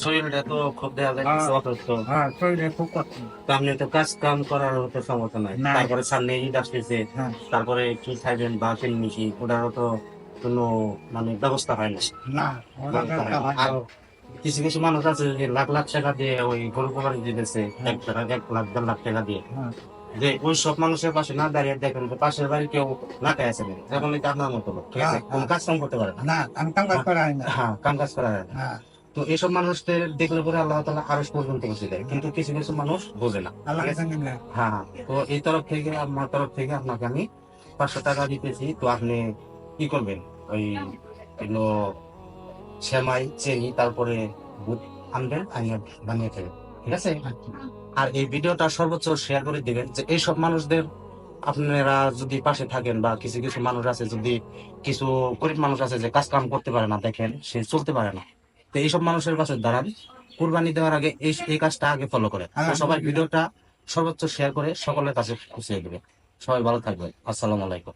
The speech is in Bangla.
শরীরটা তো খুব দেখা যাচ্ছে অসুস্থ। তো আপনি তো কাজ কাম করার তো সমস্যা নাই, তারপরে সামনে ঈদ আসতেছে, তারপরে কি খাইবেন বা কিনমিশি ওটারও তো কোনো মানে ব্যবস্থা হয় না। আর কিছু কিছু মানুষ আছে যে লাখ লাখ টাকা দিয়ে ওই গরু কোরবানি দিতেছে, 1 লাখ 1.5 লাখ টাকা দিয়ে। যে ওই সব মানুষের পাশে না দাঁড়িয়ে দেখেন যে পাশের বাড়ি কেউ না খাই আছে যখন এটা আপনার মতো লোক, ঠিক আছে, কোনো কাজ কাম করতে পারে না। হ্যাঁ, কাম কাজ করা যায় না। তো এইসব মানুষদের দেখলে পরে আল্লাহ তাআলা আরশ পর্যন্ত পৌঁছে দেয়, কিন্তু কিছু কিছু মানুষ বোঝে না। হ্যাঁ হ্যাঁ। তো এই তরফ থেকে, আমার তরফ থেকে আপনাকে আমি 500 টাকা দিতেছি। তো আপনি কি করবেন? ওই এগুলো সেমাই, চিনি, তারপরে দুধ আনবেন, আনিয়ে বানিয়ে খাবেন, ঠিক আছে? আর এই ভিডিওটা সর্বোচ্চ শেয়ার করে দিবেন যে এইসব মানুষদের আপনারা যদি পাশে থাকেন, বা কিছু কিছু মানুষ আছে, যদি কিছু গরিব মানুষ আছে যে কাজ কাম করতে পারে না, দেখেন সে চলতে পারে না, তো এইসব মানুষের পাশে দাঁড়ান। কুরবানি দেওয়ার আগে এই এই কাজটা আগে ফলো করে। তো সবাই ভিডিওটা সর্বোচ্চ শেয়ার করে সকলের কাছে পৌঁছে দেবে। সবাই ভালো থাকবেন। আসসালামু আলাইকুম।